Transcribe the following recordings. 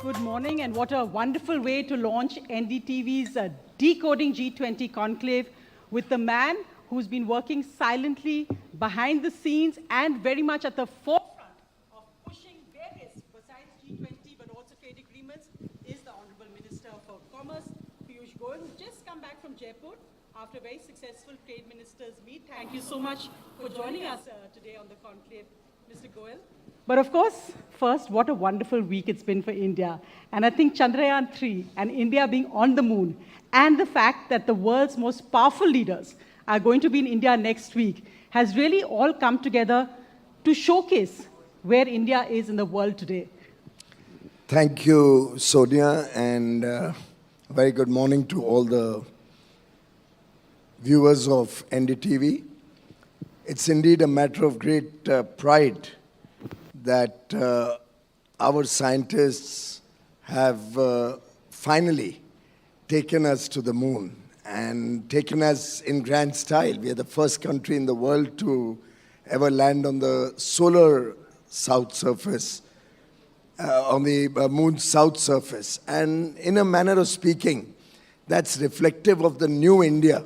Good morning, and what a wonderful way to launch NDTV's Decoding G20 Conclave with the man who's been working silently behind the scenes and very much at the forefront of pushing various, besides G20, but also trade agreements, is the Honorable Minister for Commerce, Piyush Goyal, who's just come back from Jaipur after a very successful trade ministers meet. Thank you so much for joining us today on the conclave, Mr. Goyal. But of course, first, what a wonderful week it's been for India. And I think Chandrayaan-3 and India being on the moon, and the fact that the world's most powerful leaders are going to be in India next week, has really all come together to showcase where India is in the world today. Thank you, Sonia, and a very good morning to all the viewers of NDTV. It's indeed a matter of great pride that our scientists have finally taken us to the moon and taken us in grand style. We are the first country in the world to ever land on the solar south surface, on the moon's south surface. And in a manner of speaking, that's reflective of the new India,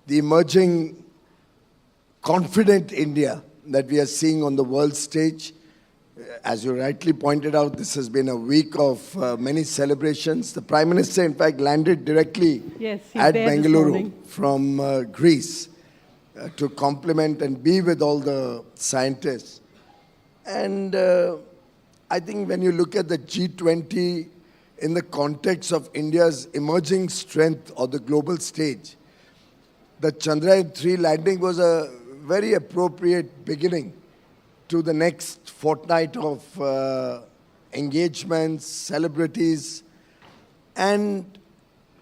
the emerging confident India that we are seeing on the world stage. As you rightly pointed out, this has been a week of many celebrations. The Prime Minister, in fact, landed directly at Bengaluru from Greece to compliment and be with all the scientists. And I think when you look at the G20 in the context of India's emerging strength on the global stage, the Chandrayaan-3 landing was a very appropriate beginning to the next fortnight of engagements, celebrities, and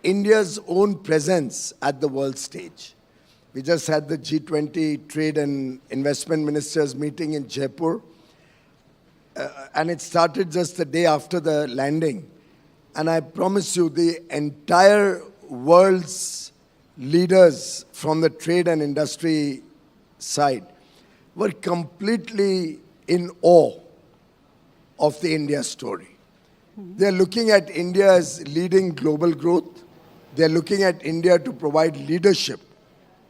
India's own presence at the world stage. We just had the G20 Trade and Investment Ministers meeting in Jaipur, and it started just the day after the landing. And I promise you, the entire world's leaders from the trade and industry side were completely in awe of the India story. They're looking at India as leading global growth. They're looking at India to provide leadership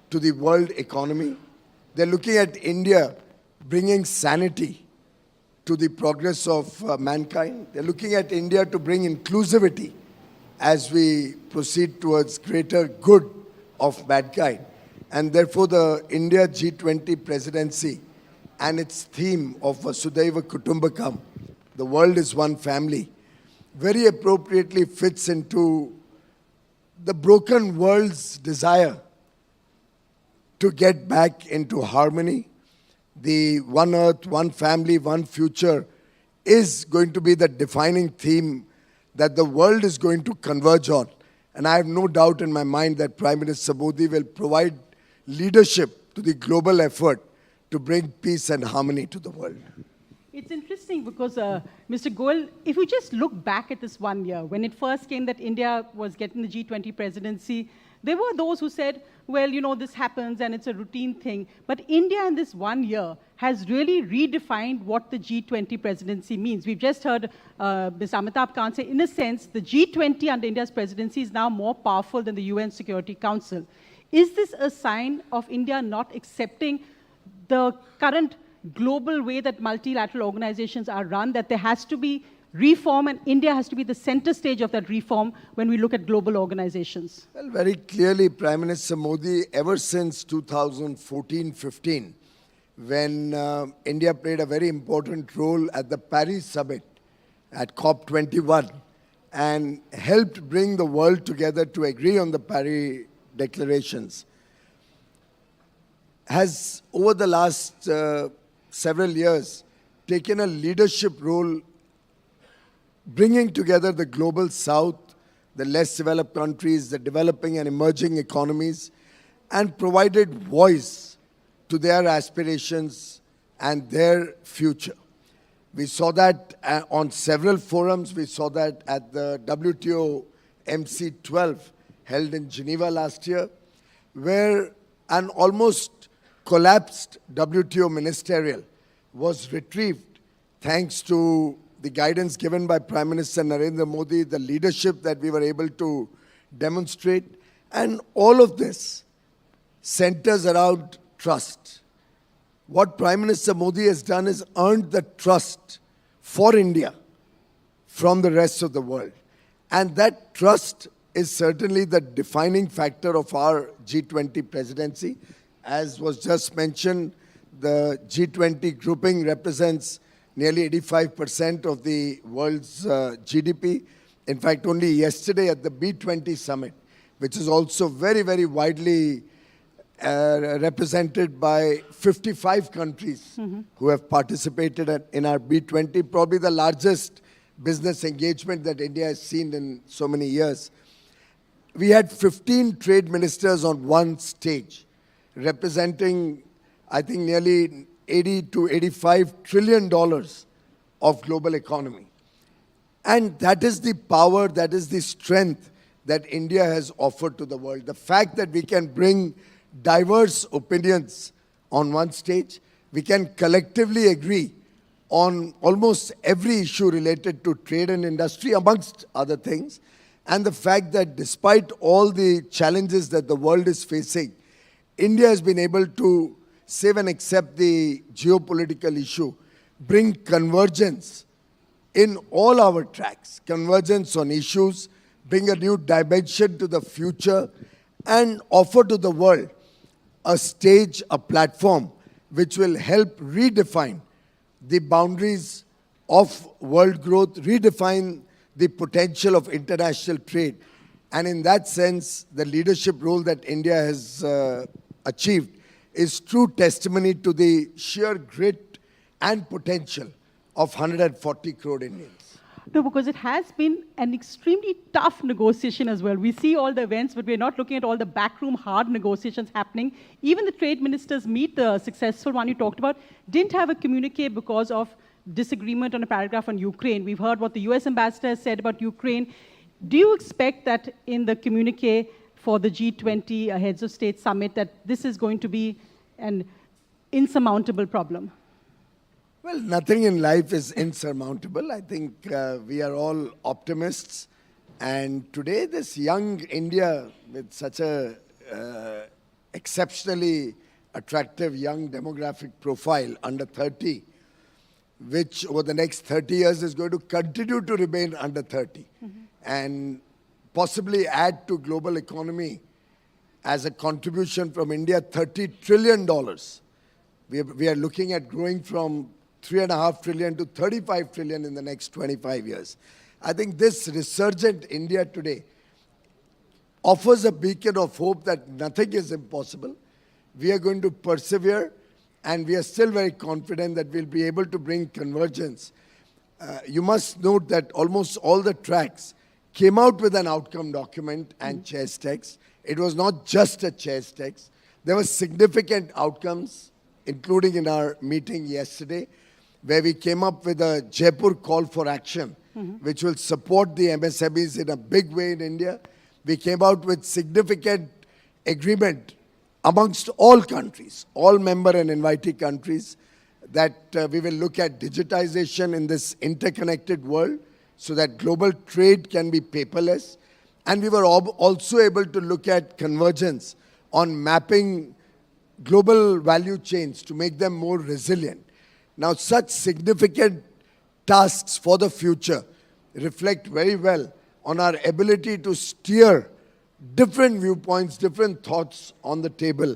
to the world economy. They're looking at India bringing sanity to the progress of mankind. They're looking at India to bring inclusivity as we proceed towards greater good of mankind. And therefore, the India G20 Presidency and its theme of Vasudhaiva Kutumbakam, the world is one family, very appropriately fits into the broken world's desire to get back into harmony. The one earth, one family, one future is going to be the defining theme that the world is going to converge on. And I have no doubt in my mind that Prime Minister Modi will provide leadership to the global effort to bring peace and harmony to the world. It's interesting because, Mr. Goyal, if we just look back at this 1 year, when it first came that India was getting the G20 presidency, there were those who said, well, you know, this happens and it's a routine thing. But India in this 1 year has really redefined what the G20 presidency means. We've just heard Ms. Amitabh Kant say, in a sense, the G20 under India's presidency is now more powerful than the UN Security Council. Is this a sign of India not accepting the current global way that multilateral organizations are run, that there has to be reform and India has to be the center stage of that reform when we look at global organizations? Well, very clearly, Prime Minister Modi, ever since 2014-15, when India played a very important role at the Paris summit, at COP21, and helped bring the world together to agree on the Paris declarations, has over the last several years taken a leadership role bringing together the global south, the less developed countries, the developing and emerging economies, and provided voice to their aspirations and their future. We saw that on several forums. We saw that at the WTO MC12 held in Geneva last year, where an almost collapsed WTO ministerial was retrieved thanks to the guidance given by Prime Minister Narendra Modi, the leadership that we were able to demonstrate, and all of this centers around trust. What Prime Minister Modi has done is earned the trust for India from the rest of the world. And that trust is certainly the defining factor of our G20 presidency. As was just mentioned, the G20 grouping represents nearly 85% of the world's GDP. In fact, only yesterday at the B20 summit, which is also very, very widely represented by 55 countries who have participated in our B20, probably the largest business engagement that India has seen in so many years. We had 15 trade ministers on one stage, representing, I think, nearly 80 to 85 trillion dollars of global economy. And that is the power, that is the strength that India has offered to the world. The fact that we can bring diverse opinions on one stage, we can collectively agree on almost every issue related to trade and industry, amongst other things. And the fact that despite all the challenges that the world is facing, India has been able to, save and accept the geopolitical issue, bring convergence in all our tracks, convergence on issues, bring a new dimension to the future, and offer to the world a stage, a platform, which will help redefine the boundaries of world growth, redefine the potential of international trade. And in that sense, the leadership role that India has achieved is true testimony to the sheer grit and potential of 140 crore Indians. No, because it has been an extremely tough negotiation as well. We see all the events, but we're not looking at all the backroom hard negotiations happening. Even the trade ministers meet, the successful one you talked about, didn't have a communique because of disagreement on a paragraph on Ukraine. We've heard what the US ambassador has said about Ukraine. Do you expect that in the communique for the G20 Heads of State Summit that this is going to be an insurmountable problem? Well, nothing in life is insurmountable. I think we are all optimists. And today, this young India with such a exceptionally attractive young demographic profile, under 30, which over the next 30 years is going to continue to remain under 30 and possibly add to global economy as a contribution from India, $30 trillion. We are looking at growing from 3.5 trillion to 35 trillion in the next 25 years. I think this resurgent India today offers a beacon of hope that nothing is impossible. We are going to persevere, and we are still very confident that we'll be able to bring convergence. You must note that almost all the tracks came out with an outcome document and chair's text. It was not just a chair's text. There were significant outcomes, including in our meeting yesterday, where we came up with a Jaipur call for action, which will support the MSMEs in a big way in India. We came out with significant agreement amongst all countries, all member and invitee countries, that we will look at digitization in this interconnected world so that global trade can be paperless. And we were also able to look at convergence on mapping global value chains to make them more resilient. Now, such significant tasks for the future reflect very well on our ability to steer different viewpoints, different thoughts on the table.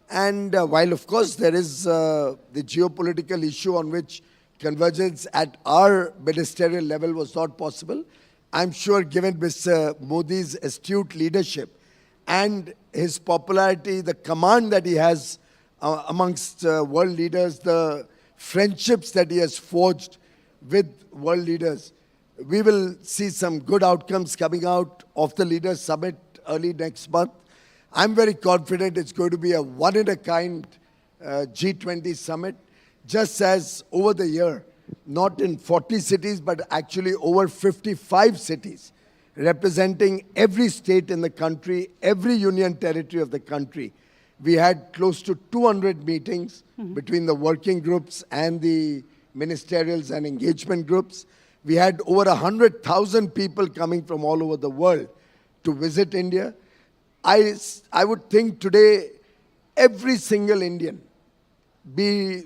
And while, of course, there is the geopolitical issue on which convergence at our ministerial level was not possible, I'm sure given Mr. Modi's astute leadership and his popularity, the command that he has amongst world leaders, the friendships that he has forged with world leaders, we will see some good outcomes coming out of the Leaders Summit early next month. I'm very confident it's going to be a one-in-a-kind G20 summit, just as over the year, not in 40 cities, but actually over 55 cities, representing every state in the country, every union territory of the country. We had close to 200 meetings between the working groups and the ministerials and engagement groups. We had over 100,000 people coming from all over the world to visit India. I would think today every single Indian, be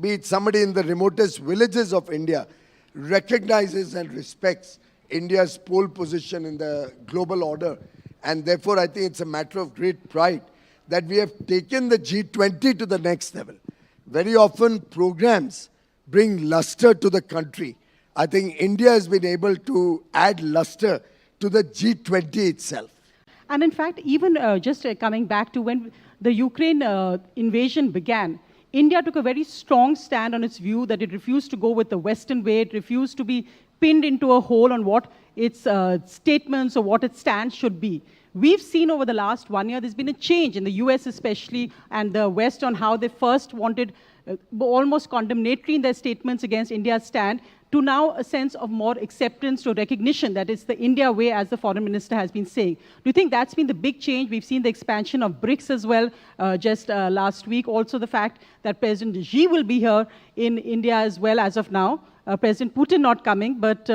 it somebody in the remotest villages of India, recognizes and respects India's pole position in the global order. And therefore, I think it's a matter of great pride that we have taken the G20 to the next level. Very often, programs bring luster to the country. I think India has been able to add luster to the G20 itself. And in fact, even coming back to when the Ukraine invasion began, India took a very strong stand on its view that it refused to go with the Western way, it refused to be pinned into a hole on what its statements or what its stance should be. We've seen over the last 1 year, there's been a change in the US especially and the West on how they first wanted almost condemnatory in their statements against India's stand, to now a sense of more acceptance or recognition that it's the India way, as the foreign minister has been saying. Do you think that's been the big change? We've seen the expansion of BRICS as well just last week. Also the fact that President Xi will be here in India as well as of now. President Putin not coming, but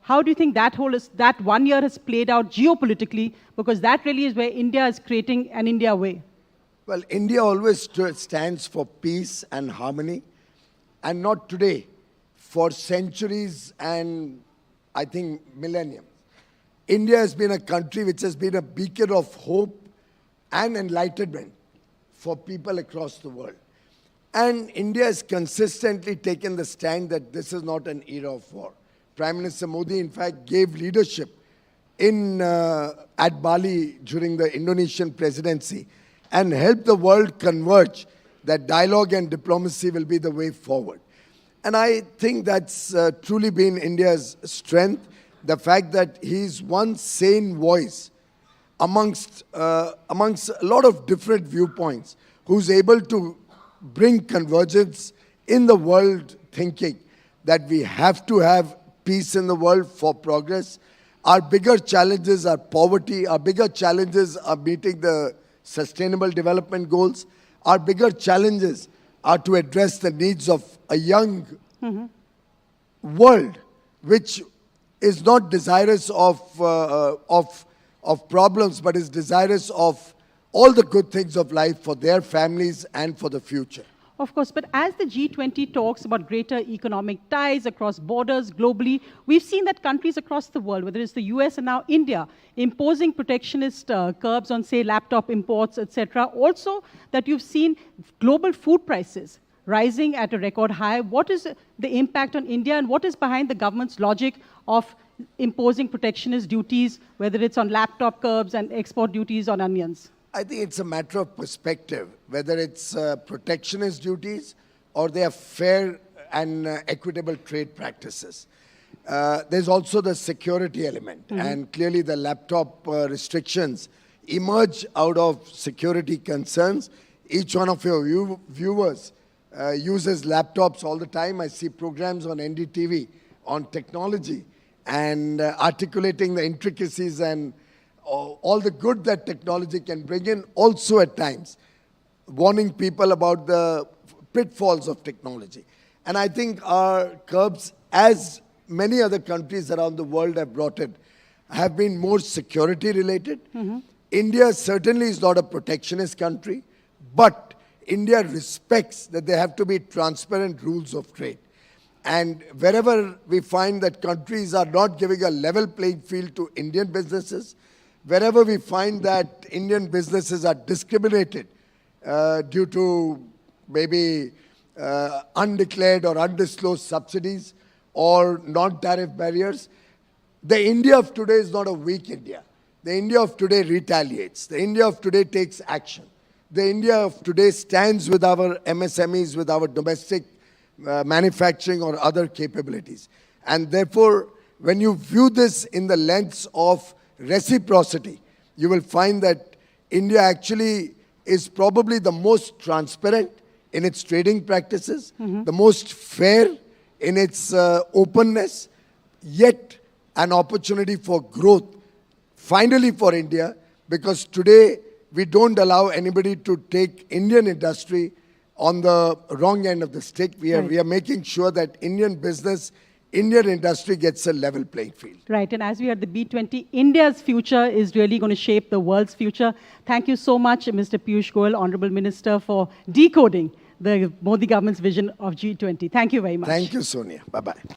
how do you think that 1 year has played out geopolitically? Because that really is where India is creating an India way. Well, India always stands for peace and harmony, and not today, for centuries and I think millenniums. India has been a country which has been a beacon of hope and enlightenment for people across the world. And India has consistently taken the stand that this is not an era of war. Prime Minister Modi, in fact, gave leadership at Bali during the Indonesian presidency and helped the world converge that dialogue and diplomacy will be the way forward. And I think that's truly been India's strength, the fact that he's one sane voice amongst a lot of different viewpoints, who's able to bring convergence in the world thinking that we have to have peace in the world for progress. Our bigger challenges are poverty. Our bigger challenges are meeting the Sustainable Development Goals. Our bigger challenges are to address the needs of a young world, which is not desirous of problems, but is desirous of all the good things of life for their families and for the future. Of course, but as the G20 talks about greater economic ties across borders globally, we've seen that countries across the world, whether it's the US and now India, imposing protectionist curbs on, say, laptop imports, etc. Also, that you've seen global food prices rising at a record high. What is the impact on India, and what is behind the government's logic of imposing protectionist duties, whether it's on laptop curbs and export duties on onions? I think it's a matter of perspective, whether it's protectionist duties or they are fair and equitable trade practices. There's also the security element, and clearly the laptop restrictions emerge out of security concerns. Each one of your viewers uses laptops all the time. I see programs on NDTV on technology and articulating the intricacies and all the good that technology can bring in, also at times warning people about the pitfalls of technology. And I think our curbs, as many other countries around the world have brought in, have been more security related. India certainly is not a protectionist country, but India respects that there have to be transparent rules of trade. And wherever we find that countries are not giving a level playing field to Indian businesses, wherever we find that Indian businesses are discriminated due to maybe undeclared or undisclosed subsidies or non-tariff barriers, the India of today is not a weak India. The India of today retaliates. The India of today takes action. The India of today stands with our MSMEs, with our domestic manufacturing or other capabilities. And therefore, when you view this in the lens of reciprocity, you will find that India actually is probably the most transparent in its trading practices, the most fair in its openness, yet an opportunity for growth, finally for India, because today we don't allow anybody to take Indian industry on the wrong end of the stick. We are making sure that Indian business Indian industry gets a level playing field. Right, and as we are at the B20, India's future is really going to shape the world's future. Thank you so much, Mr. Piyush Goyal, Honorable Minister, for decoding the Modi government's vision of G20. Thank you very much. Thank you, Sonia. Bye-bye.